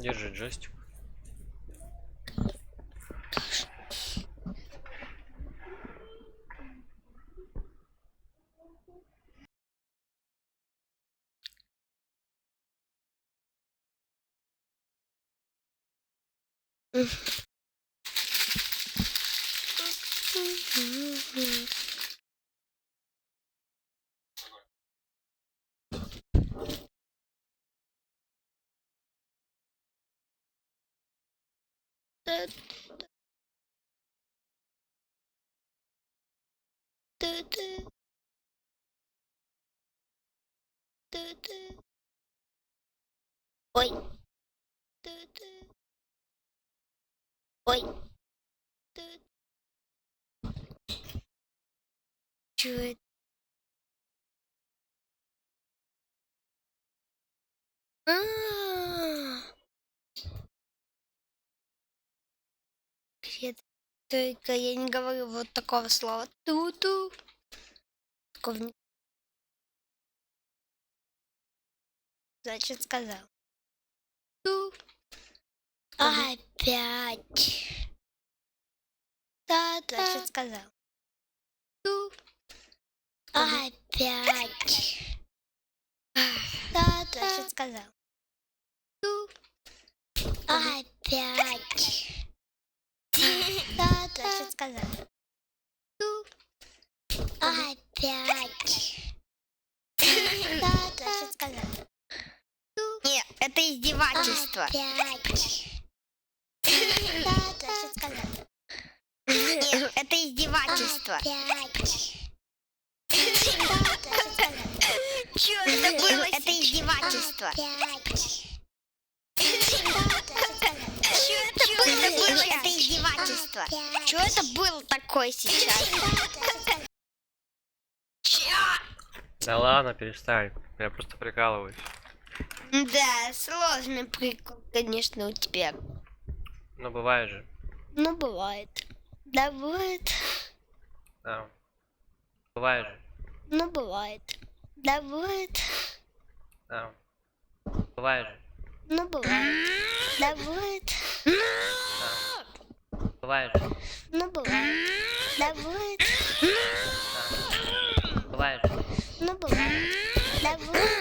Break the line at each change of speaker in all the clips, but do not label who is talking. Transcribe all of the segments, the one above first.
Держи джойстик.
Ой. Ой. Чё это? Только я не говорю вот такого слова. Ту-ту. Такого не... Значит, сказал. Ту. Опять. Да, значит, сказал. Ту. Опять. Да, значит, сказал. Ту. Опять. Да, значит, сказал. Ту. Опять. Да, значит, сказал. Ту. Нет, это издевательство. Опять. Да, значит, сказал. Нет, это издевательство. Опять. Что это было? Это издевательство. Что это было? Это издевательство. Что это было такое сейчас?
Да ладно, перестань. Я просто прикалываюсь.
Да, сложный прикол, конечно, у тебя.
Ну бывает же.
Ну, бывает. Да, бывает.
Да. Бывает же.
Ну, бывает. Да, бывает.
Да. Бывает же.
Ну, бывает. Да, бывает.
Да. Бывает же.
Ну, бывает. Да, бывает.
Да. Бывает же.
Ну, бывает. Да, бывает.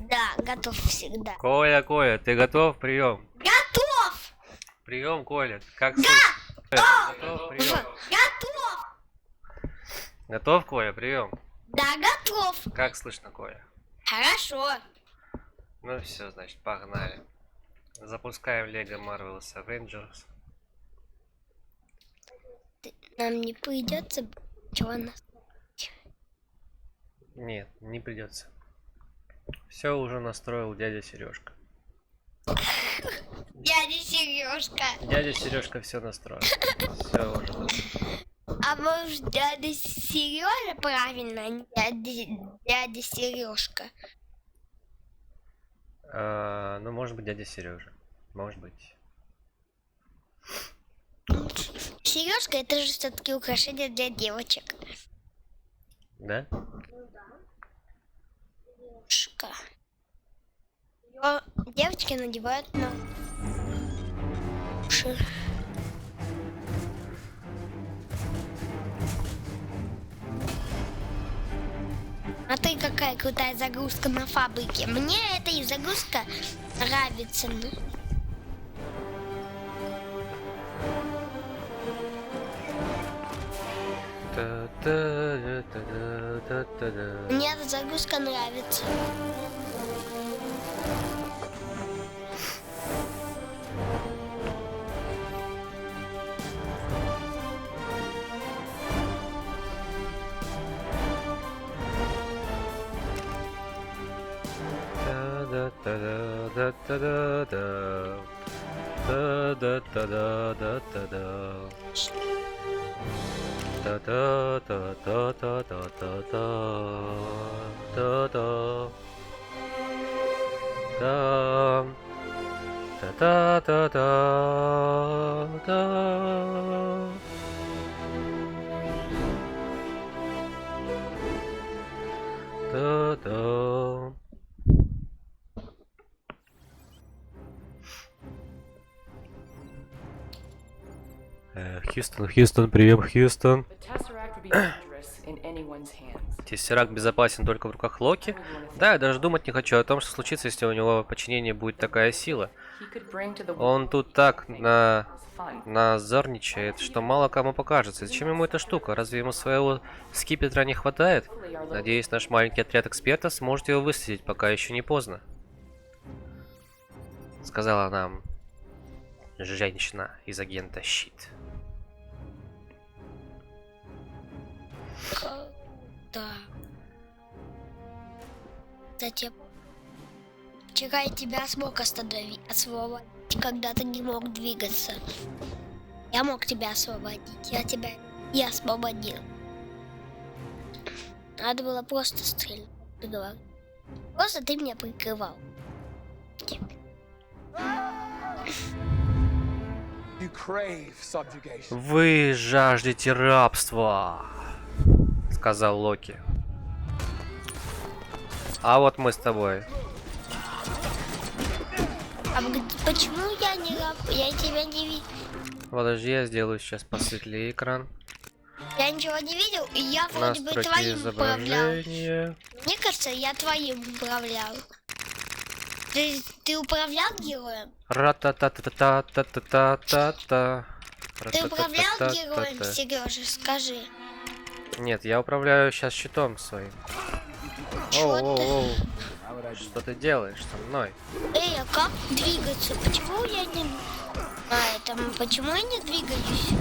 Да, готов всегда.
Коля, ты готов? Прием.
Готов!
Прием, Коля. Как слышно? Готов? Прием.
Готов!
Готов, Коля? Прием.
Да, готов.
Как слышно, Коля?
Хорошо.
Ну все, значит, погнали. Запускаем Lego Marvel's Avengers.
Нам не придется чего нас.
Нет, не придется. Все уже настроил дядя Сережка.
Дядя Сережка.
Дядя Сережка все настроил. Все уже.
А может дядя Сережа правильно, а не дядя Сережка?
Ну, может быть, дядя Сережа. Может быть.
Сережка это же все-таки украшение для девочек.
Да?
Сережка. Её девочки надевают на уши. А ты какая крутая загрузка на фабрике. Мне эта и загрузка нравится. Ну. Мне эта загрузка нравится.
Хьюстон, прием, Хьюстон.
The Tesseract would be dangerous in anyone's hands.
Тессеракт безопасен только в руках Локи. Да, я даже думать не хочу о том, что случится, если у него в подчинении будет такая сила.
He could bring to the
Он тут
world
так
as fun.
назорничает, что мало кому покажется. Зачем ему эта штука? Разве ему своего скипетра не хватает? Надеюсь, наш маленький отряд экспертов сможет его высадить, пока еще не поздно. Сказала нам женщина из агента Щит.
Да. Затем вчера я тебя смог остановить, освободить, когда ты не мог двигаться. Я мог тебя освободить, я тебя и освободил. Надо было просто стрелять. Просто ты меня прикрывал.
You crave subjugation.
Вы жаждете рабства, сказал Локи. А вот мы с тобой.
А почему я не я тебя не видел?
Подожди, я сделаю сейчас посветлее экран.
Я ничего не видел, и я вроде бы
Настройки
твоим управлял.
изображения.
Мне кажется, я твоим управлял. Ты управлял героем?
Ра-та-та-та-та-та-та-та.
Ты управлял героем,
Ра-та-та-та-та-та.
Сережа, скажи.
Нет, я управляю сейчас щитом своим.
Чё
Оу, что ты делаешь со мной?
Эй, а как двигаться? Почему я не... почему я не двигаюсь?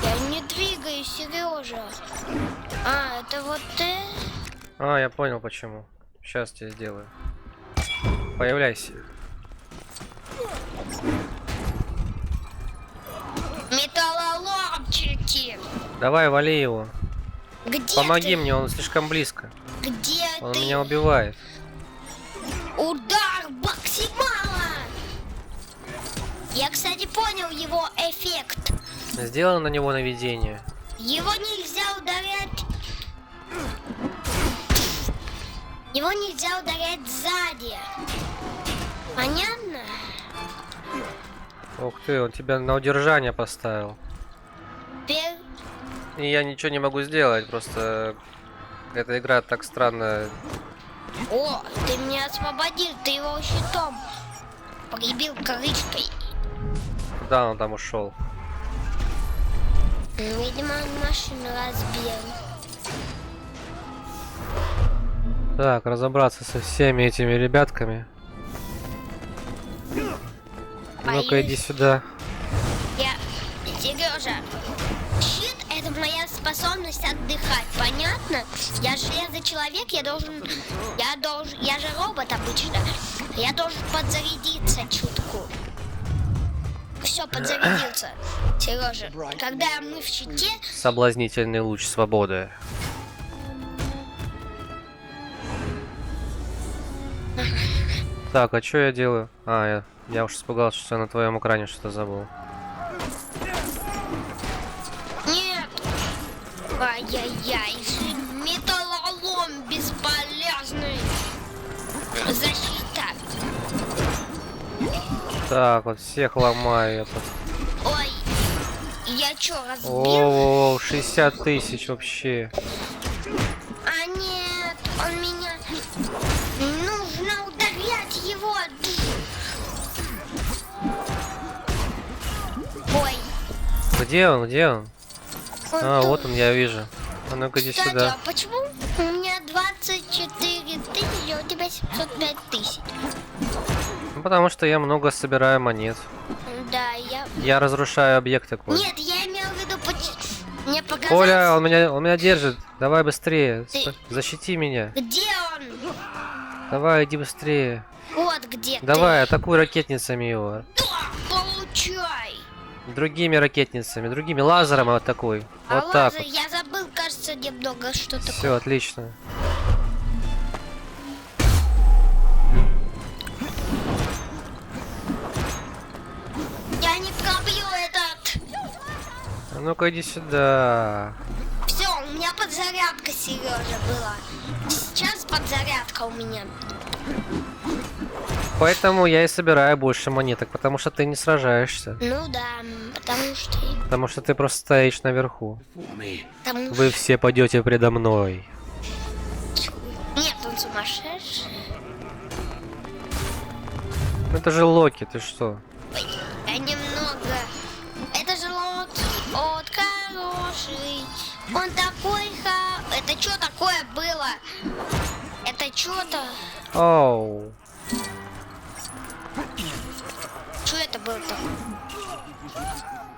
Я не двигаюсь, Сережа. Это вот ты?
Я понял почему. Сейчас тебе сделаю. Появляйся.
Металлоломчики!
Давай, вали его.
Где
Помоги
ты?
мне, он слишком близко.
Где
Он
ты?
меня убивает.
Удар максимала! Я, кстати, понял его эффект.
Сделано на него наведение.
Его нельзя ударять. Его нельзя ударять сзади. Понятно?
Ух ты, он тебя на удержание поставил.
Теперь
И я ничего не могу сделать, просто эта игра так странно.
О, ты меня освободил, ты его щитом прибил крышкой.
Куда он там ушел?
Видимо, он машину разбил.
Так, разобраться со всеми этими ребятками. Ну-ка, иди
Боюсь.
сюда.
Сережа, щит — это моя способность отдыхать, понятно? Я железный человек, я же робот обычно. Я должен подзарядиться чутку. Все, подзарядился. Сережа, когда мы в щите,
Соблазнительный луч свободы. Так, а что я делаю? Я уж испугался, что я на твоем экране что-то забыл.
нет. Ай-яй-яй, металлолом бесполезный. Защита.
Так, вот всех ломаю я тут.
Ой, я чё, разбил?
О, 60 тысяч вообще.
А нет, он меня... Нужно ударять его. Ой.
Где он? Где он?
Он
Вот он, я вижу. А ну-ка иди
Кстати,
сюда.
а почему у меня 24 тысячи, а у тебя 705 тысяч?
Ну, потому что я много собираю монет.
Да,
Я разрушаю объекты, Коля.
Нет, я имел в виду... Мне показалось...
Коля, он меня держит. Давай быстрее.
Ты-
Защити меня.
Где он?
Давай, иди быстрее.
Вот где
Давай, атакуй ракетницами его.
ты. Получай.
Другими ракетницами, другими лазером атакуй.
А
Вот так
лазер,
вот.
я забыл, кажется, немного что такое.
Все, отлично.
Я не пробью этот.
А ну-ка иди сюда.
Все, у меня подзарядка, Сережа, была. Сейчас подзарядка у меня.
поэтому я и собираю больше монеток, потому что ты не сражаешься.
Ну да, потому что...
Потому что ты просто стоишь наверху.
Потому
Вы все пойдете предо мной.
что... Нет, он сумасшедший.
Ну это же Локи, ты что?
Ой, я немного... Это же Локи, он хороший. Он такой Это что такое было? Это что-то...
Оу.
Что это было-то?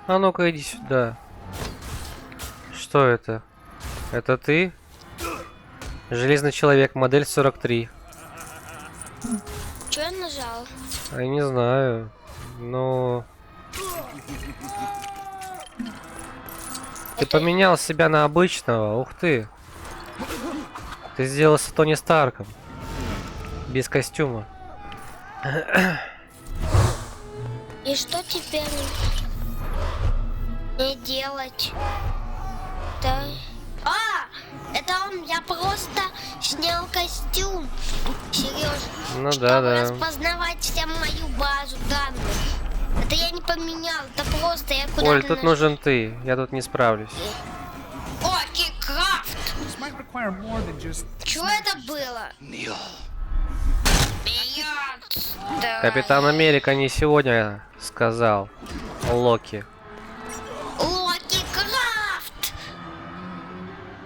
А ну-ка иди сюда. Что это? Это ты? Железный человек, модель 43.
Что я нажал?
Я не знаю. Ну... Ты поменял себя на обычного. Ух ты. Ты сделался Тони Старком. Без костюма.
И что теперь мне делать? Да. Это я просто снял костюм. Сережа.
Ну
чтобы
да, да.
распознавать всем мою базу данных. Это я не поменял, это просто я куда-то...
Оль, тут нужен ты. Я тут не справлюсь.
Локи Крафт!
This might require more than just
Что это было?
Neil.
Да.
Капитан Америка не сегодня сказал. Локи.
Локи Крафт!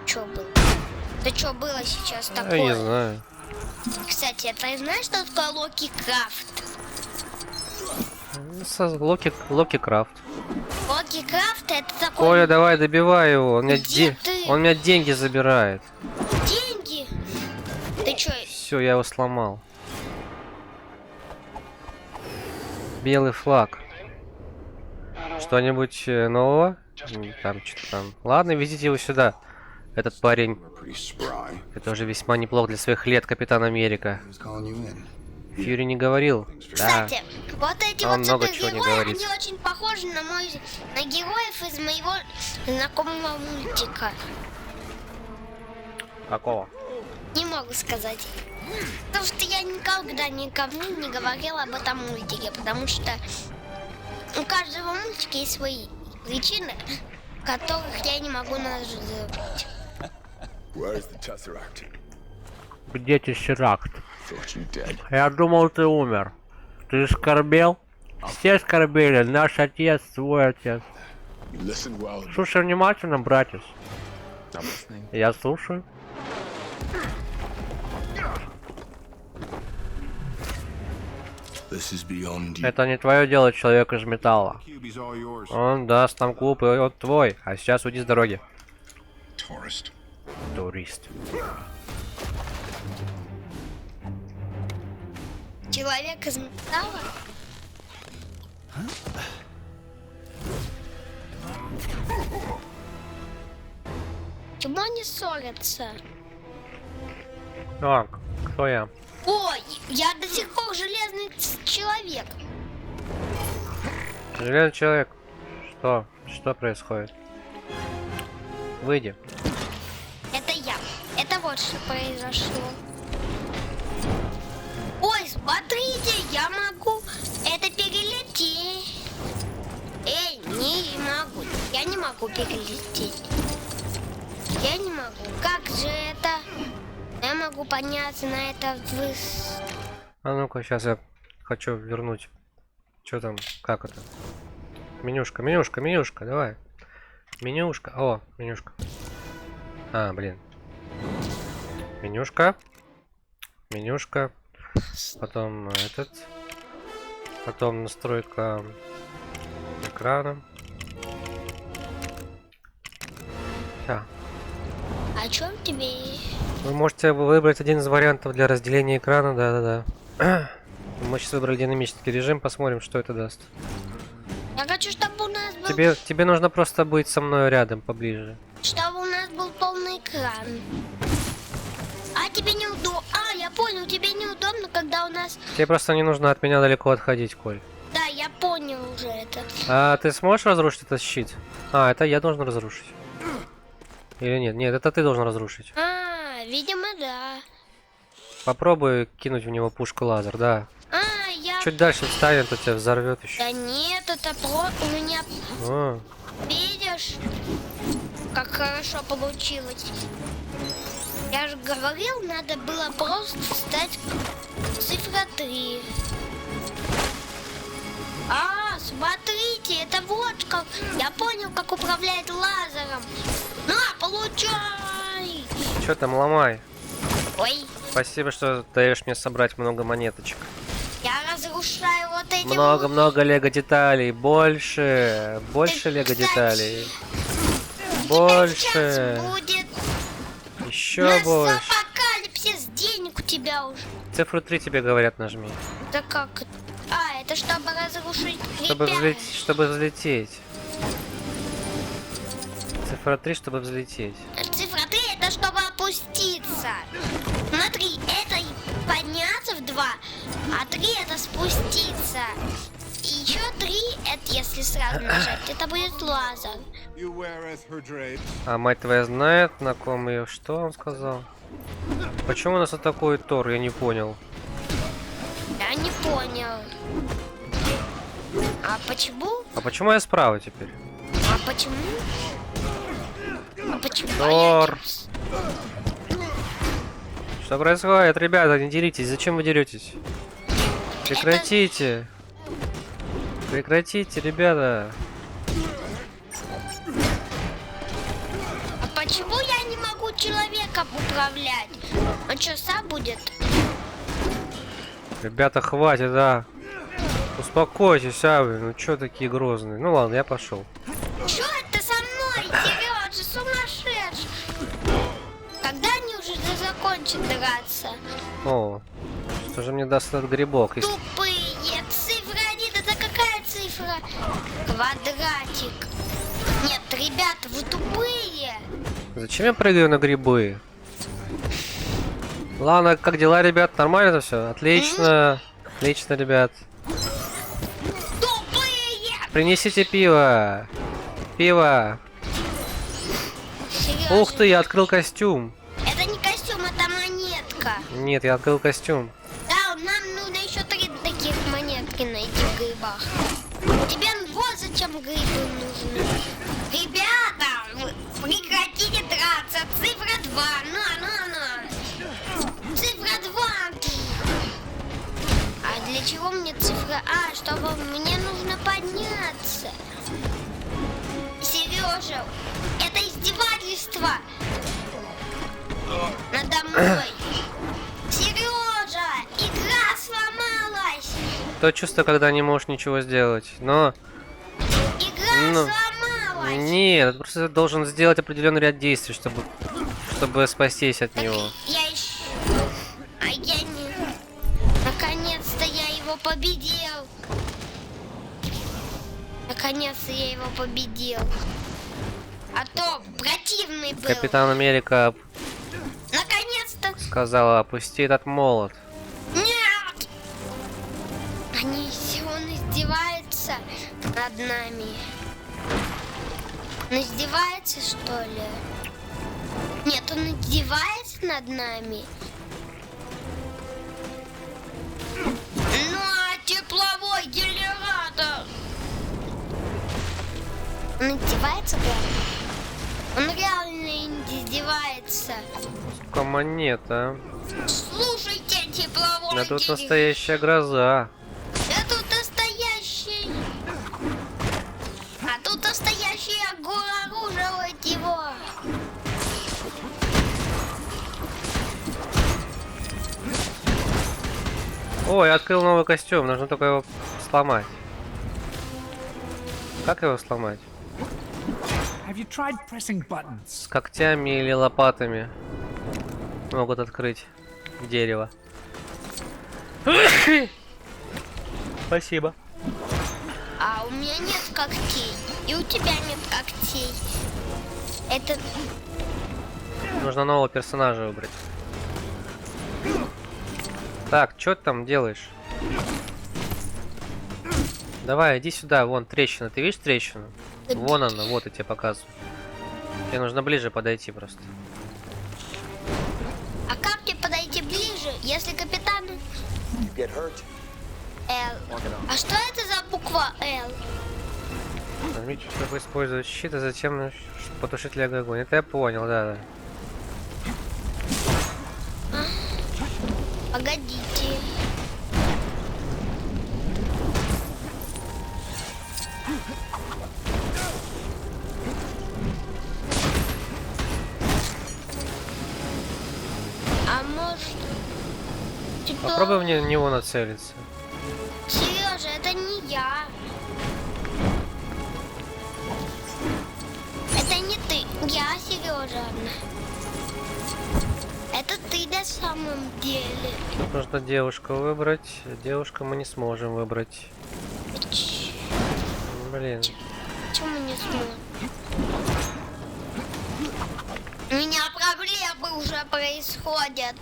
Что было? Да что было сейчас
Я не
такое?
знаю.
Кстати, ты знаешь, что такое Локи Крафт?
Локи Крафт.
Локи Крафт это такой...
Оля, давай добивай его. Он
Где ты?
он у меня деньги забирает.
Деньги? Ты чё?
Все, я его сломал. Белый флаг. Что-нибудь нового? Там что-то там. Ладно, везите его сюда. Этот парень,
Pretty spry.
это уже весьма неплох для своих лет, Капитан Америка.
Who's calling you in?
Фьюри не говорил. Да.
Кстати, вот эти
Он
вот
много чего не
супергерои,
говорит.
они очень похожи на героев из моего знакомого мультика.
Какого?
Не могу сказать. Потому что я никогда никому не говорила об этом мультике, потому что у каждого мультика есть свои причины, которых я не могу назвать.
Where's the Tesseract?
Где Тессеракт?
Thought you dead.
Я думал, ты умер. Ты скорбел? Все скорбели. Наш отец, твой отец.
You listen well.
Слушай внимательно, братец.
I'm listening.
Я слушаю.
This is beyond you.
Это не твое дело, человек из металла.
Cubies all yours.
Он даст нам клуб, и он твой. А сейчас уйди с дороги.
Tourist.
Турист.
Человек из металла? Чему они ссорятся?
Так, кто я?
Ой, я до сих пор железный человек.
Железный человек. Что? Что происходит? Выйди.
Это я. Это вот что произошло. Ой, смотрите, я могу это перелететь. Эй, не могу. Я не могу перелететь. Я не могу. Как же это? Я могу подняться на это
А ну-ка, сейчас я хочу вернуть. Что там? Как это? Менюшка, менюшка, менюшка, давай. Менюшка. О, менюшка. А, блин. Менюшка. Менюшка. Потом этот. Потом настройка экрана. Всё.
О чем тебе?
Вы можете выбрать один из вариантов для разделения экрана, да-да-да. Мы сейчас выбрали динамический режим, посмотрим, что это даст.
Я хочу, чтобы у нас был...
Тебе нужно просто быть со мной рядом, поближе.
Чтобы у нас был полный экран. А тебе неудобно. А, я понял, тебе неудобно, когда у нас...
Тебе просто не нужно от меня далеко отходить, Коль.
Да, я понял уже это.
А ты сможешь разрушить этот щит? А, это я должен разрушить. Или нет? Нет, это ты должен разрушить.
А, видимо, да.
Попробуй кинуть в него пушку лазер, да.
А,
чуть дальше встанет, то тебя взорвет еще.
Да нет, это у меня,
О,
видишь, как хорошо получилось. Я же говорил, надо было просто встать цифра 3. А, смотрите, это вот как. Я понял, как управлять лазером. На, получай!
что там, ломай.
Ой,
Спасибо, что даешь мне собрать много монеточек.
я разрушаю вот эти
Много-много лего деталей. Больше лего деталей. Больше.
Сейчас будет
Еще больше.
апокалипсис, денег у тебя уже.
Цифру 3 тебе говорят, нажми.
Да как это? А, это чтобы разрушить
Чтобы взлететь. Цифра 3, чтобы взлететь.
Цифра 3 это чтобы опуститься. Смотри, это подняться в 2, а 3 это спуститься. И еще 3 это если сразу нажать, это будет лазер.
А мать твоя знает, на ком ее. Что он сказал? Почему у нас атакует Тор? Я не понял.
Я не понял. А почему?
А почему я справа теперь?
А почему? А почему?
Тор. Что происходит, ребята? Не деритесь. Зачем вы деретесь? Прекратите. Прекратите, ребята.
А почему я не могу человеком управлять? Он что, сам будет?
Ребята, хватит, да. Успокойтесь, а вы. Ну чё такие грозные? Ну ладно, я пошел.
Что это со мной? Сережа, сумасшедший. Когда они уже закончат драться?
О, что же мне даст этот грибок? Если-
Тупые. Цифра 1, это какая цифра? Квадратик. Нет, ребята, вы тупые.
Зачем я прыгаю на грибы? Ладно, как дела, ребят? Нормально все? Отлично. Отлично, ребят.
Тупые.
Принесите пиво. Пиво.
Сережа,
Ух ты, я открыл костюм.
это не костюм, это монетка.
Нет, я открыл костюм.
Да, нам нужно еще 3 таких монетки найти в грибах. Тебе вот зачем грибы нужны. Ребята, вы прекратите драться. Цифра 2. На. Цифра 2. А для чего мне цифра? А, чтобы мне нужно подняться. Сережа, это издевательство надо мной. Сережа, игра сломалась.
То чувство, когда не можешь ничего сделать. Но
Игра
Ну,
сломалась.
нет, ты просто должен сделать определенный ряд действий, чтобы спастись от него.
Я еще... А я не... Наконец-то я его победил. Наконец-то я его победил. А то противный был.
Капитан Америка
Наконец-то...
сказала, опусти этот молот.
Нет! Он издевается над нами. Он издевается, что ли? Нет, он издевается над нами. Ну, а тепловой генератор? Он издевается, да? Он реально издевается.
Сколько монет, а?
Слушайте, тепловой
Да тут
генератор.
настоящая гроза.
А тут настоящий. А тут настоящий оруживать его.
Ой, я открыл новый костюм, нужно только его сломать. Как его сломать?
Have you tried pressing buttons?
С когтями или лопатами могут открыть дерево. Спасибо.
А у меня нет когтей. И у тебя нет когтей. Это...
Нужно нового персонажа выбрать. Так, что ты там делаешь? Давай, иди сюда, вон трещина. Ты видишь трещину? Вон она, вот я тебе показываю. Тебе нужно ближе подойти просто.
А как мне подойти ближе, если капитан... Л. А что это за буква Л?
Нажмите, чтобы использовать щит, а затем потушить лего огонь. Это я понял, да.
Погодите. А может... Типа...
Попробуй в него нацелиться.
Сережа, это не я. Это не ты. Я, Сережа. Это ты на самом деле.
Тут нужно девушку выбрать. Девушку мы не сможем выбрать. Блин.
Почему не сможем? У меня проблемы уже происходят.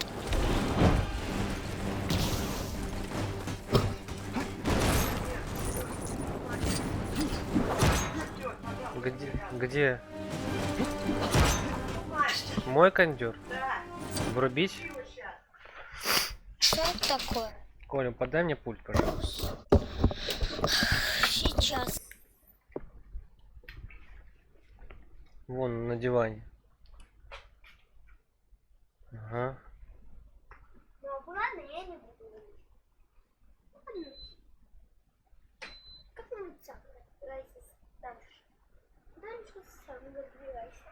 Где? Мой кондер? Врубить?
Что это такое?
Коля, подай мне пульт, пожалуйста.
Сейчас.
Вон на диване. Ага.
Ну, ладно, я не буду. Как мы сам разбирайся дальше? Дальше сам разбирайся.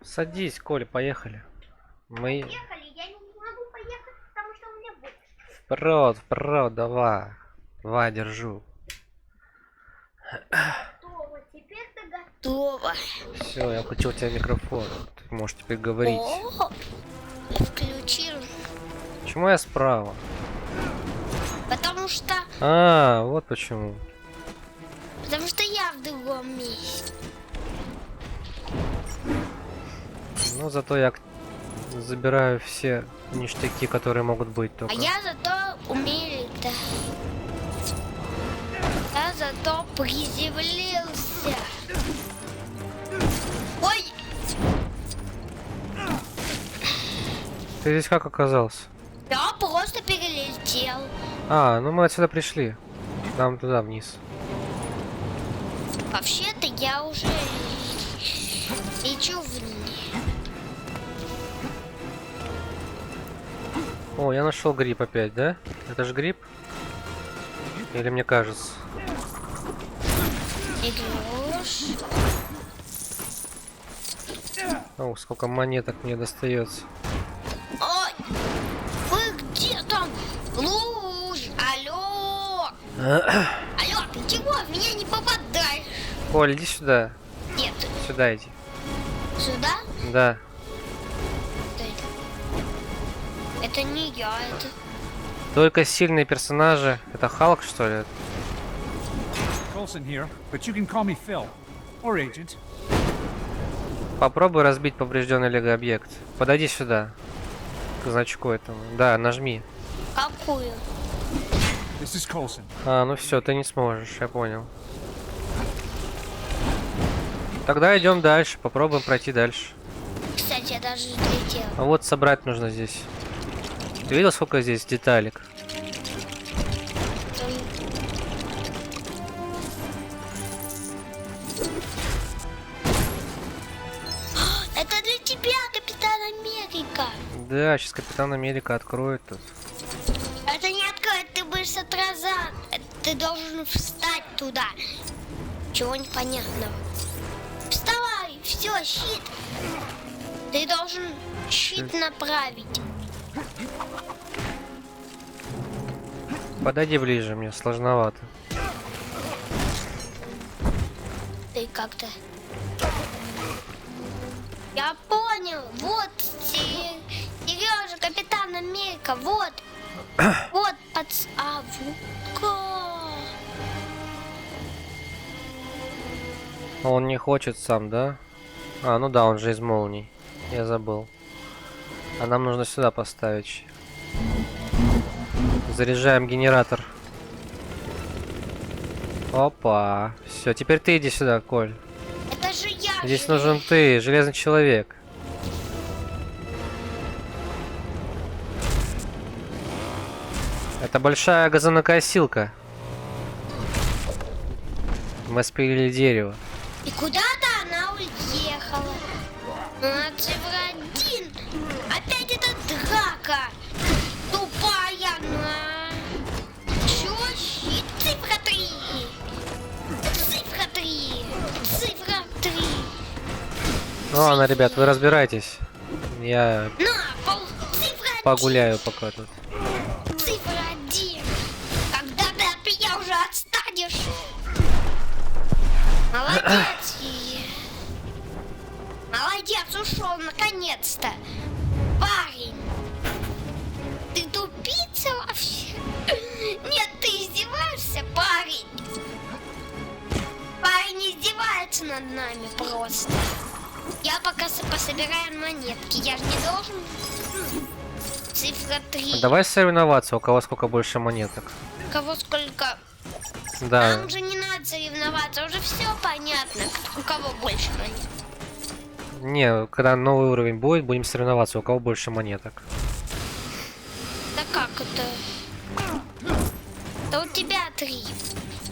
Садись, Коля, поехали. Мы...
Поехали, я не могу поехать, потому что у меня будет.
Вперед, давай. Давай, держу.
Готово, теперь ты готова.
Все, я включил тебе микрофон. Ты можешь теперь говорить.
О, включил.
Почему я справа?
Потому что
Вот почему.
я в другом месте.
Но зато я забираю все ништяки, которые могут быть только.
А я зато умею летать. Я зато приземлился. Ой!
Ты здесь как оказался?
Я просто перелетел.
Ну мы отсюда пришли. Нам туда вниз.
Вообще-то я уже лечу вниз.
О, я нашел гриб опять, да? Это же гриб? Или мне кажется?
Игрушь.
О, сколько монеток мне достается.
Ой! Вы где там? Луж! Алло! Алло, ты чего? В меня не попадаешь.
Коль, иди сюда.
Нет.
Сюда иди.
Сюда?
Да.
Это не я, это...
Только сильные персонажи. Это Халк, что ли?
Coulson here, but you can call me Phil. Or Agent.
Попробуй разбить поврежденный лего-объект. Подойди сюда. К значку этому. Да, нажми.
Какую?
This is Coulson.
Ну все, ты не сможешь, я понял. Тогда идем дальше, попробуем пройти дальше.
Кстати, я даже взлетел.
А вот собрать нужно здесь. Ты видел, сколько здесь деталек?
Это для тебя, Капитан Америка.
Да, сейчас Капитан Америка откроет тут.
Это не откроет, ты будешь отрезан. Ты должен встать туда. Чего непонятного. Вставай, все, щит. Ты должен щит направить.
Подойди ближе, мне сложновато.
Ты как-то... Я понял. Вот Сережа, Капитан Америка. Вот. Вот а вот.
Он не хочет сам, да? Ну да, он же из молний. Я забыл. А нам нужно сюда поставить. Заряжаем генератор. Опа. Все, теперь ты иди сюда, Коль.
Это же я.
Здесь нужен ты, железный человек. Это большая газонокосилка. Мы спилили дерево.
И куда-то она уехала. А, цифра 1. Опять эта драка. Тупая она. Чё? И цифра 3. Цифра 3. Цифра 3.
Ну ладно, ребят, вы разбирайтесь. Я
На, цифра 1.
погуляю пока тут.
Цифра 1. Когда ты от меня уже отстанешь? Молодец, Илья. Молодец, ушел наконец-то. Парень. Ты тупица вообще? Нет, ты издеваешься, парень. Парень издевается над нами просто. Я пока пособираю монетки. Я же не должен. Цифра 3.
Давай соревноваться, у кого сколько больше монеток.
Кого сколько?
Да.
Нам же не надо соревноваться, уже все понятно, у кого больше монет.
Не, когда новый уровень будет, будем соревноваться, у кого больше монеток.
Да как это? Да у тебя 3.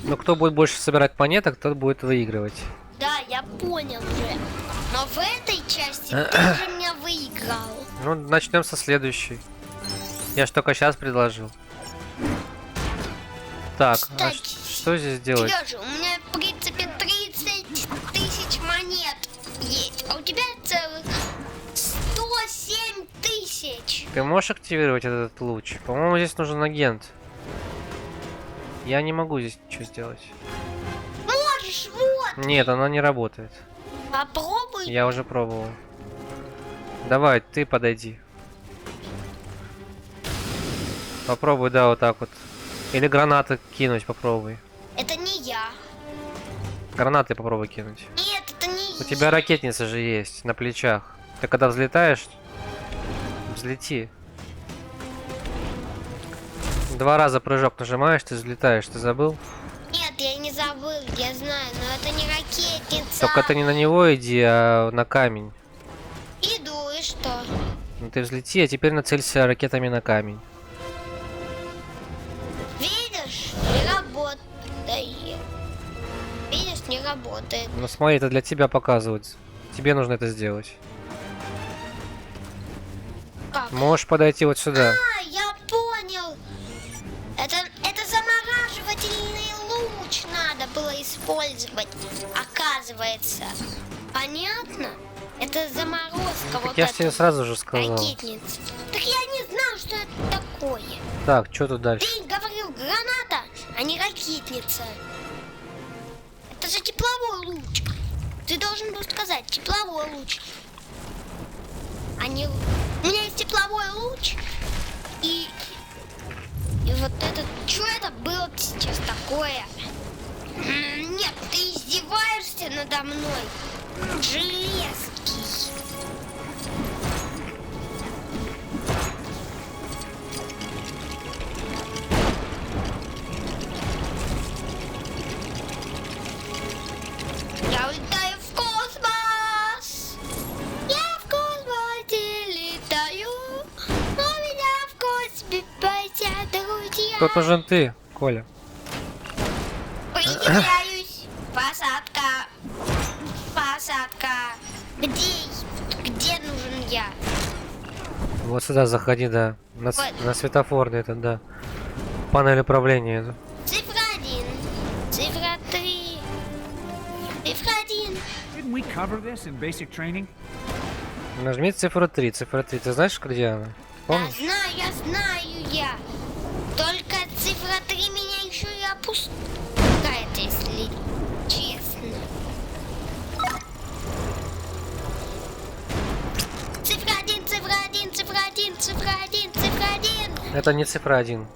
Но кто будет больше собирать монеток, тот будет выигрывать.
Да, я понял уже. Но в этой части ты уже меня выиграл.
Ну, начнем со следующей. Я ж только сейчас предложил. Так, а
Кстати,
что здесь делать?
Сережа, у меня в принципе 30 тысяч монет есть, а у тебя целых 107 тысяч.
Ты можешь активировать этот луч? По-моему, здесь нужен агент. Я не могу здесь ничего сделать.
Можешь, вот.
Нет, она не работает.
Попробуй.
Я уже пробовал. Давай, ты подойди. Попробуй, да, вот так вот. Или гранаты кинуть, попробуй.
Это не я.
Гранаты попробуй кинуть.
Нет, это не
У тебя ракетница же есть на плечах. Ты когда взлетаешь, взлети. 2 раза прыжок нажимаешь, ты взлетаешь, ты забыл?
Нет, я не забыл, я знаю, но это не ракетница.
Только ты не на него иди, а на камень.
Иду, и что?
Ну ты взлети, а теперь нацелься ракетами на камень.
Видишь, не работает. Видишь, не работает.
Ну смотри, это для тебя показывают. Тебе нужно это сделать.
Как?
Можешь подойти вот сюда.
А, я понял. Это замораживательный луч надо было использовать, оказывается. Понятно? Это заморозка вот
Я же тебе
эта
сразу же сказал.
ракетница. Так я не знал, что это такое.
Так, что тут дальше?
Ты говорил граната, а не ракетница. Это же тепловой луч. Ты должен был сказать тепловой луч. А не... У меня есть тепловой луч. И вот это... Что это было сейчас такое? Нет, ты издеваешься надо мной. Железкий. Я улетаю в космос. Я в космосе летаю. У меня в космосе полетят друзья.
Тут нужен ты, Коля.
Приземляюсь. Посадка. Посадка. Где нужен я?
Вот сюда заходи, да. На,
Вот.
на светофорный этот, да. Панель управления эту.
Цифра 1. Цифра 3. Цифра 1.
Didn't we cover this in basic training?
Нажми цифру 3. Цифра 3. Ты знаешь, где она? Помнишь?
Я знаю я. Только цифра 3 меня еще и опускает, если честно. Цифра 1, цифра 1, цифра 1, цифра 1, цифра 1.
Это не цифра 1.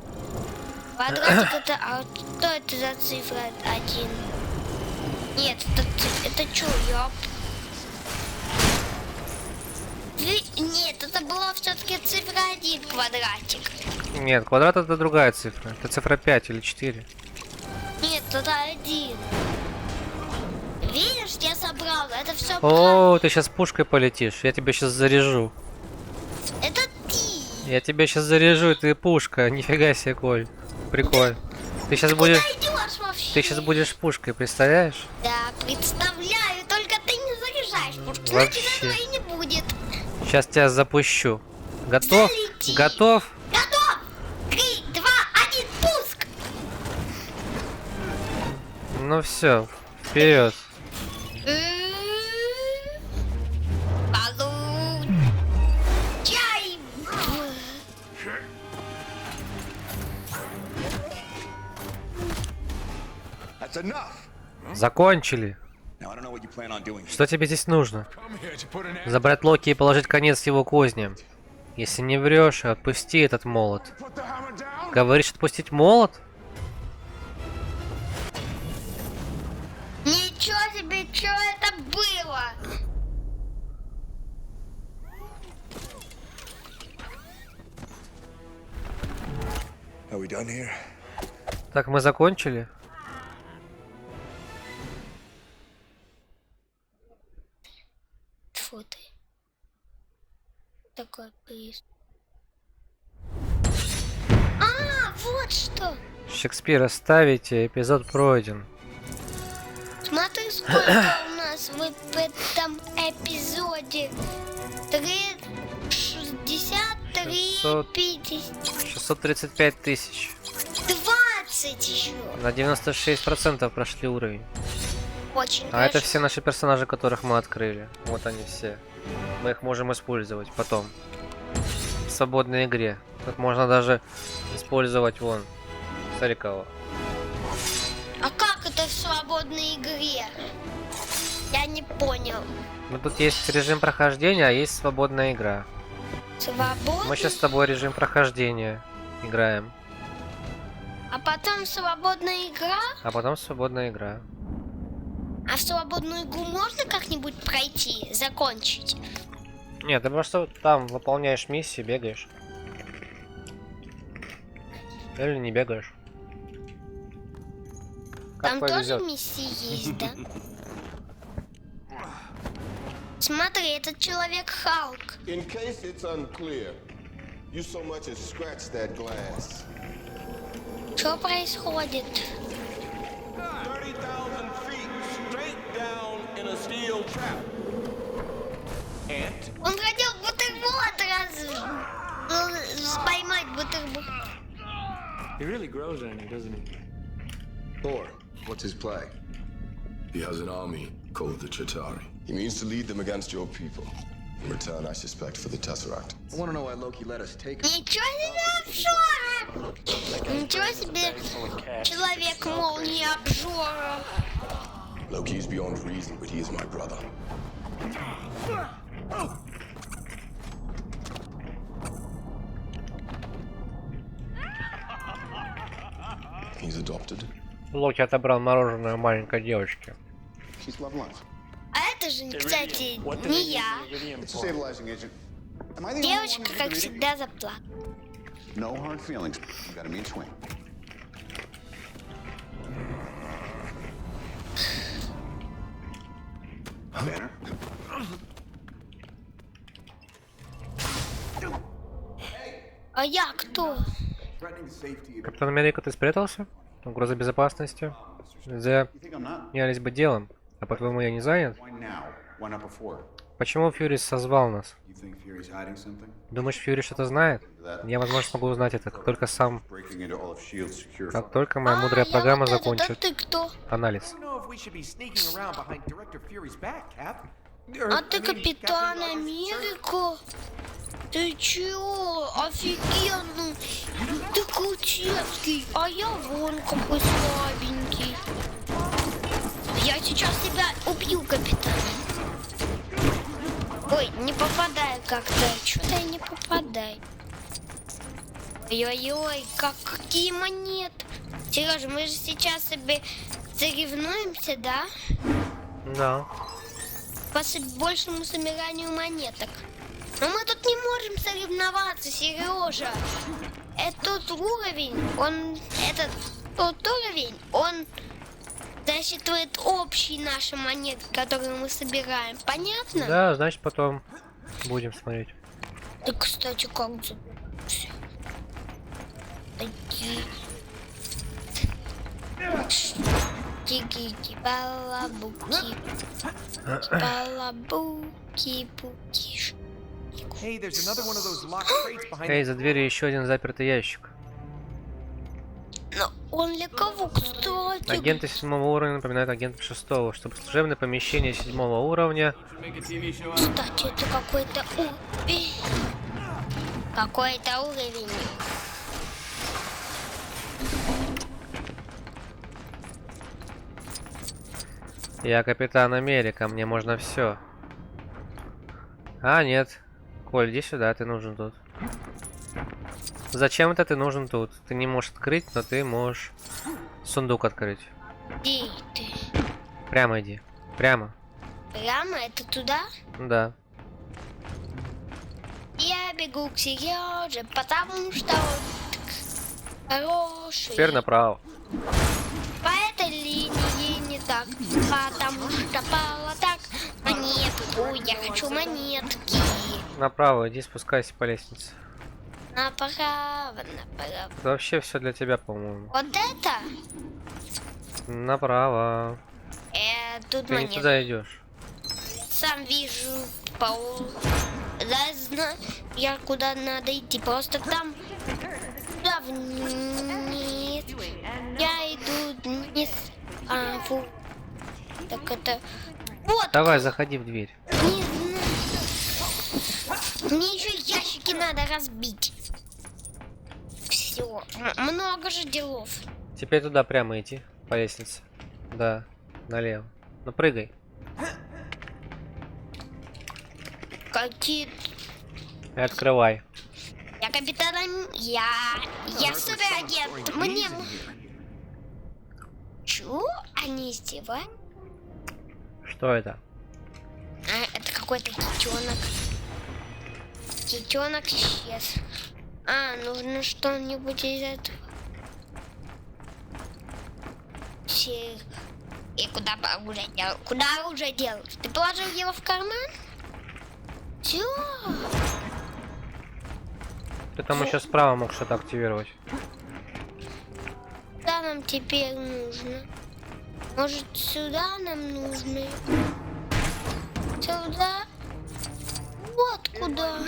Квадратик это... А что это за цифра 1? Нет, это что, ёп? Нет, это была все-таки цифра 1 квадратик.
Нет, квадрат это другая цифра. Это цифра 5 или 4.
Нет, это 1. Видишь, я собрал. Это все
О, ты сейчас пушкой полетишь. Я тебя сейчас заряжу.
Это ты.
Я тебя сейчас заряжу, ты пушка. Нифига себе, Коль. Прикольно. Ты сейчас будешь...
Идешь вообще?
Ты сейчас будешь пушкой, представляешь?
Да, представляю, только ты не заряжаешь пушки,
Вообще.
значит этого и не будет.
Сейчас тебя запущу. Готов?
Залети.
Готов?
Готов! 3, 2, 1, пуск!
Ну все, вперед.
Получай!
That's enough.
Закончили.
Now I don't know what you plan on doing.
Что тебе здесь нужно?
Come here to put an end.
Забрать Локи и положить конец его козням. Если не врешь, отпусти этот молот.
Put the hammer down.
Говоришь отпустить молот?
Ничего себе, что это было?
Are we done here?
Так, мы закончили.
Тьфу ты. Такой приз. А, вот что.
Шекспира ставите, эпизод пройден.
Смотри, сколько у нас в этом эпизоде. 63,
600.
50,
635 тысяч.
20 еще.
На 96% прошли уровень.
Очень
А это
хорошо.
все наши персонажи, которых мы открыли. Вот они все. Мы их можем использовать потом. В свободной игре. Тут можно даже использовать вон. Смотри кого.
А как это в свободной игре? Я не понял.
Ну тут есть режим прохождения, а есть свободная игра.
Свободный?
Мы сейчас с тобой режим прохождения играем.
А потом свободная игра?
А потом свободная игра.
А в свободную игру можно как-нибудь пройти, закончить?
Нет, ты просто там выполняешь миссии, бегаешь. Или не бегаешь. Как
Там
повезет.
тоже миссии есть, да? Смотри, этот человек Халк.
In case it's unclear, you so much as scratch that glass.
Что происходит?
30,000 feet straight down in a steel trap. Ant?
Он хотел бутерброд поймать бутерброд.
He really grows on you, doesn't he?
Thor, what's his play?
He has an army called the Chitauri.
He means to lead them against your people. In return, I suspect for the Tesseract.
I want to know why Loki let us take him.
Ничего себе обжора! Ничего себе человек-молния обжора!
Loki is beyond reason, but he is my brother. He's adopted.
Локи отобрал мороженое у маленькой девочки.
She's love life.
А это же, кстати, не я.
It's a stabilizing agent. Am I the only one
Девочка,
who's
как
been reading?
всегда, заплакала.
No hard feelings. You got a mean swing. Banner?
А я кто?
Threatening the safety of...
Капитан Америка, ты спрятался? Угроза безопасности?
You think I'm not?
Занялись бы делом. А по-твоему, я не занят?
Why now? Why not before?
Почему Фьюрис созвал нас?
You think Fury's hiding something?
Думаешь, Фьюри что-то знает? Я, возможно, смогу узнать это, как только сам...
Breaking into all of S.H.I.E.L.'s secure
Как только моя мудрая
я
программа
вот этот, а
закончит
ты кто?
анализ.
I don't know if we should be sneaking around behind Director Fury's back, Cap.
А ты Капитан Америка? Ты чё? Офигенно! Ты крутецкий, а я вон какой слабенький. Я сейчас тебя убью, капитан. Ой, не попадаю как-то. Чё-то я не попадаю. Ой-ой-ой, какие монеты. Сережа, мы же сейчас себе соревнуемся, да?
Да.
По большему собиранию монеток. Но мы тут не можем соревноваться, Сережа. Этот уровень, тот уровень, он засчитывает общие наши монеты, которые мы собираем. Понятно?
Да, значит потом будем смотреть.
Ты, кстати, как же? Тики-ки, балабуки, балабуки, буки.
Hey, there's another one of those locked crates behind
Эй, за дверью еще один запертый ящик.
Но он для кого, кстати?
Агенты 7-го уровня напоминают агентов 6-го, чтобы служебное помещение 7-го уровня.
Кстати, это какой-то уровень. Какой-то уровень.
Я капитан Америка, мне можно все. А, нет. Коль, иди сюда, ты нужен тут. Зачем это ты нужен тут? Ты не можешь открыть, но ты можешь сундук открыть.
Где ты?
Прямо иди. Прямо.
Прямо это туда?
Да.
Я бегу к Сереже, потому что он хороший.
Теперь направо.
По этой линии не так, потому что было так. Монетку, я хочу монетки.
Направо, иди спускайся по лестнице.
Направо, направо.
Это вообще все для тебя, по-моему.
Вот это?
Направо.
Тут
Ты не
монетка.
туда идешь.
Сам вижу пол. Да, знаю, я куда надо идти. Просто там туда вниз. Я иду вниз. А, фу. Так это. Вот.
Давай, заходи в дверь.
Не знаю. Мне еще ящики надо разбить. Все. Много же делов.
Теперь туда прямо идти по лестнице. Да, налево. Ну прыгай.
Какие.
И открывай.
Я капитан. Я суперагент. Мне. Чё? Они издеваются?
Что это?
А, это какой-то китенок. Китенок исчез. А, нужно что-нибудь из этого. Все. И куда оружие дел? Куда оружие дел? Ты положил его в карман? Все.
Ты там еще справа мог что-то активировать.
Куда нам теперь нужно? Может, сюда нам нужно? Сюда? Вот куда.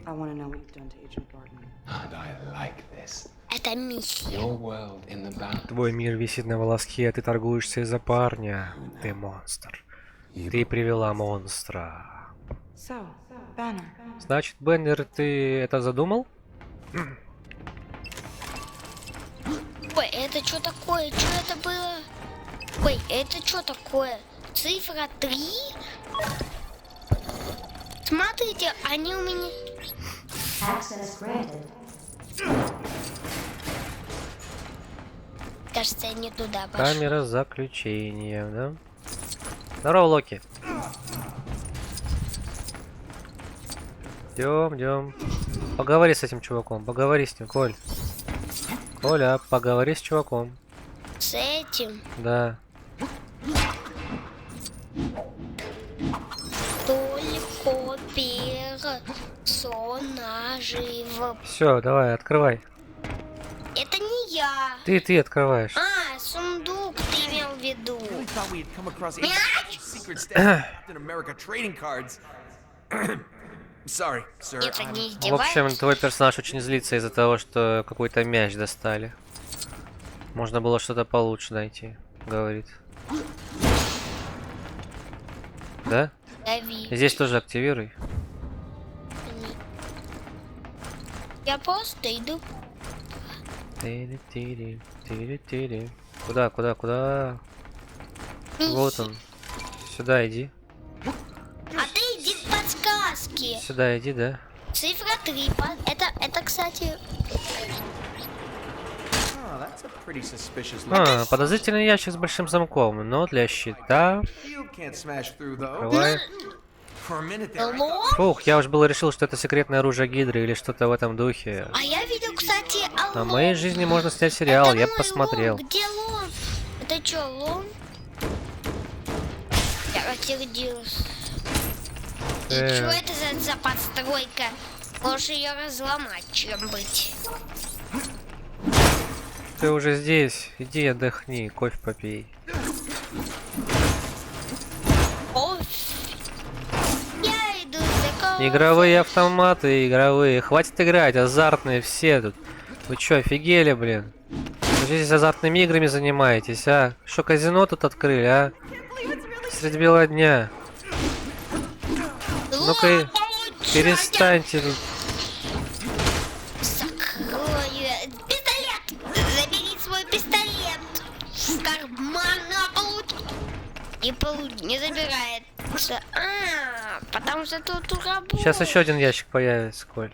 I want to know what you've done to Agent Barton.
And I like this.
Это миссия.
Your world in the back.
Твой мир висит на волоске, а ты торгуешься из-за парня. Ты монстр. Ты привела монстра.
So, Banner.
Значит, Беннер, ты это задумал?
Ой, это что такое? Что это было? Ой, это что такое? Цифра 3? Смотрите, они у меня... Кажется, я не туда пошел.
Камера заключения, да? Здорово, Локи. Идем. Поговори с этим чуваком, поговори с ним, Коль. Коля, поговори с чуваком.
С этим?
Да.
Только персонажей.
Все, давай, открывай.
Это не я.
Ты открываешь.
А, сундук ты имел в виду.
really thought we had come across secret stash in America trading cards. Sorry, sir.
Это
I'm-
не
В
издеваешься?
общем, твой персонаж очень злится из-за того, что какой-то мяч достали. Можно было что-то получше найти, говорит. Да?
Дави.
Здесь тоже активируй.
Я просто иду.
Тири-тири. Куда?
Миссия.
Вот он. Сюда иди.
А ты иди к подсказке.
Сюда иди, да?
Цифра 3. Это, кстати...
Oh, that's a pretty suspicious
А, подозрительный ящик с большим замком, но для щита.
You can't smash through though.
Открывай.
For a minute there, I thought-
Алло?
Фух, я уж было решил, что это секретное оружие Гидры или что-то в этом духе.
А я видел, кстати, алло.
На моей жизни можно снять сериал,
Это
я
мой
посмотрел.
лом. Где лом? Это что, лом? рассердился. И что это за подстройка? Можешь ее разломать, чем быть.
Ты уже здесь. Иди отдохни, кофе попей.
Я иду за кофе.
Игровые автоматы, игровые. Хватит играть, азартные все тут. Вы чё, офигели, блин? Вы здесь азартными играми занимаетесь, а? Что, казино тут открыли, а? Средь бела дня. Ну-ка, перестаньте тут.
Закрою. Пистолет! Забери свой пистолет! В карман не забирается. Потому что тут работает.
Сейчас еще один ящик появится, Коль.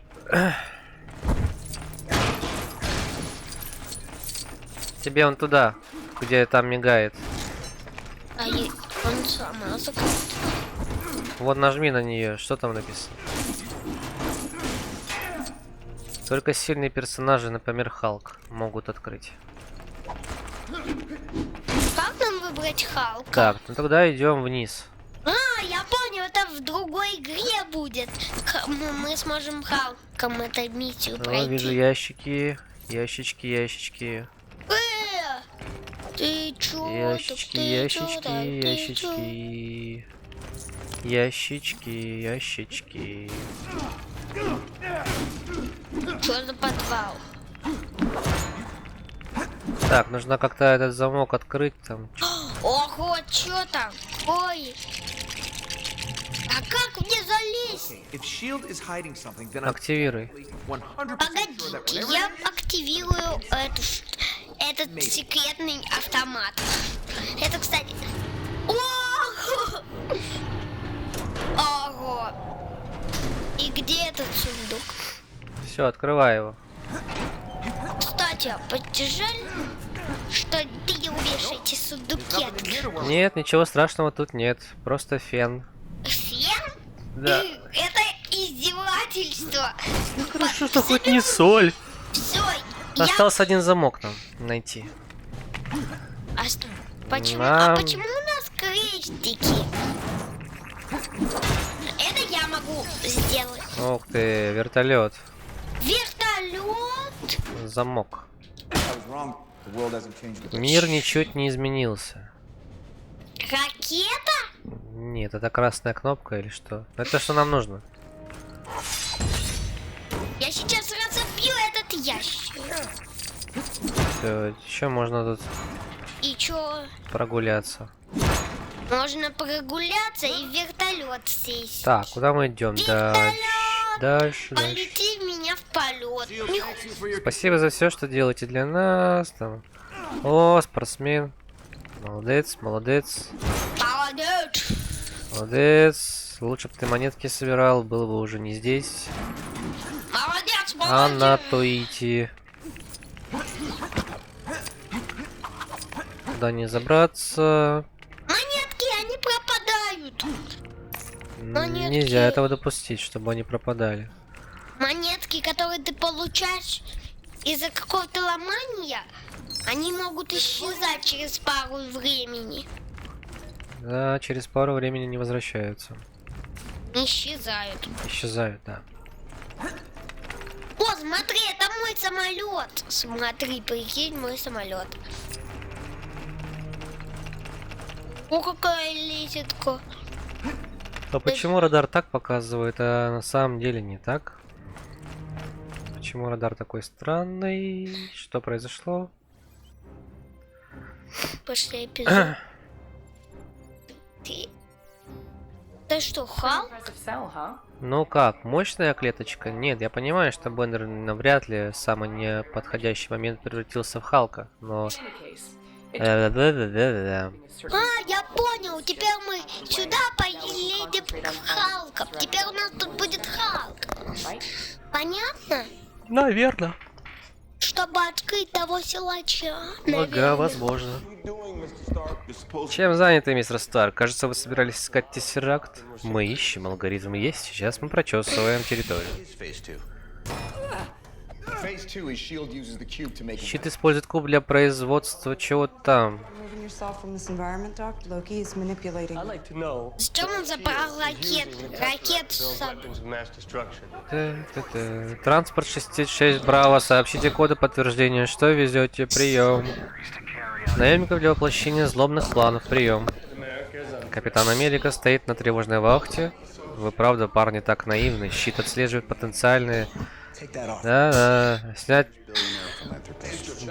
Тебе он туда, где там мигает.
Он сама закрыт.
Вот нажми на нее, что там написано? Только сильные персонажи, например, Халк, могут открыть.
Как нам выбрать Халка?
Так, ну тогда идем вниз.
Я понял, это в другой игре будет. Мы сможем Халком эту миссию
О,
пройти.
вижу ящики, ящички.
Ты чё?
Ящички.
Чё за подвал?
Так, нужно как-то этот замок открыть там.
Ого, чё там? Ой. А как мне залезть?
If Shield is hiding something, then I'm
Активируй.
100% sure that
Погодите,
whatever
я активирую этот секретный автомат. Это, кстати... Ого! Ого! И где этот сундук?
Все, открывай его.
Кстати, жаль, что ты не умеешь эти сундуки открыть.
Нет, ничего страшного тут нет. Просто фен.
Фен?
Да.
Это издевательство.
Хорошо, что хоть не соль.
Все,
Остался один замок нам найти.
А что? Почему?
Нам-
А почему у нас крестики? Это я могу сделать.
Ух ты, вертолет.
Вертолет?
Замок.
I was wrong. The world hasn't changed a bit.
Мир ничуть не изменился.
Ракета?
Нет, это красная кнопка или что? Это что нам нужно?
Я сейчас разобью этот ящик.
Еще можно тут
И чё?
прогуляться.
Можно прогуляться и в вертолет сесть.
Так, куда мы идем? Дальше.
Полети в меня в полет.
Спасибо за все, что делаете для нас. Там. О, спортсмен. Молодец.
Молодец.
Лучше бы ты монетки собирал, было бы уже не здесь,
Молодец,
а
молодец.
на Туити. Туда не забраться.
Монетки, они пропадают. Монетки.
Нельзя этого допустить, чтобы они пропадали.
Монетки, которые ты получаешь из-за какого-то ломания, они могут исчезать через пару времени.
Да, через пару времени не возвращаются.
Исчезают.
Исчезают, да.
О, смотри, это мой самолет. Смотри, прикинь, мой самолет. О, какая лесенка.
А почему радар так показывает, а на самом деле не так? Почему радар такой странный? Что произошло?
Пошли эпизод. Ты что, Халк?
Ну как, мощная клеточка? Нет, я понимаю, что Бендер навряд ли в самый неподходящий момент превратился в Халка, но... Да-да-да-да-да.
Я понял. Теперь мы сюда поедем к Халкам. Теперь у нас тут будет Халк. Понятно?
Наверное.
Чтобы открыть того силача.
Ага,
наверное.
возможно.
What are you doing, Mr. Stark? You're supposed
Чем заняты, мистер Старк? Кажется, вы собирались искать тессеракт. Мы ищем, алгоритм есть. Сейчас мы прочесываем территорию.
His face too.
Phase 2 is S.H.I.E.L.D. uses the cube to make
Щит использует куб для производства чего-то там.
Removing yourself from this environment, Doc. Loki is manipulating.
I'd like to know.
Зачем он забрал ракету с собой?
Weapons of mass destruction.
Транспорт 66 Браво. Сообщите коды подтверждения, что везете. Прием. Наемников для воплощения злобных планов. Прием. Капитан Америка стоит на тревожной вахте. Вы правда, парни, так наивны. Щит отслеживает потенциальные... Да-да. Снять...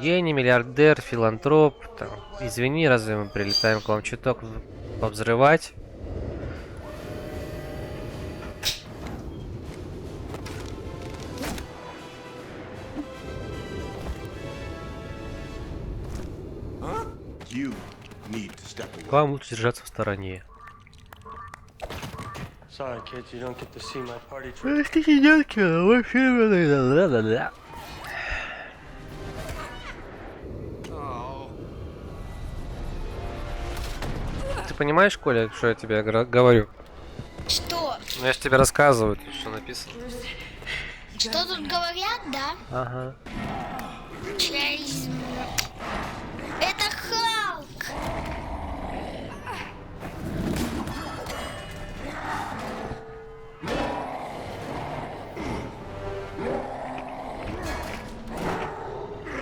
Гений, миллиардер, филантроп. Там. Извини, разве мы прилетаем к вам чуток повзрывать?
You need to step away.
Вам лучше держаться в стороне.
Sorry, kids, you don't get to see my party trick.
Простите, детки, вообще... Ты понимаешь, Коля, что я тебе говорю?
Что?
Ну я же тебе рассказываю, тут что написано.
Что тут говорят, да?
Ага.
Чейз. Это Халк.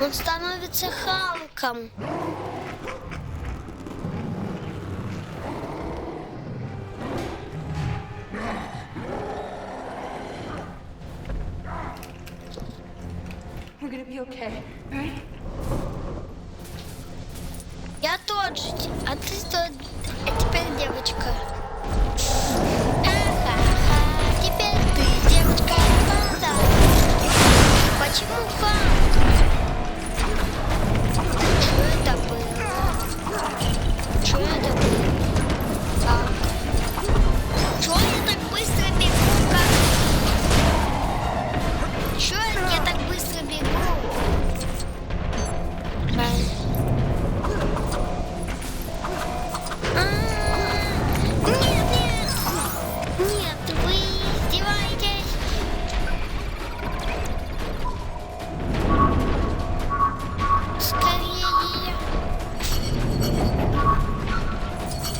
Он становится Халком.
We're gonna be okay, right?
Я тот же, а ты что? А теперь девочка.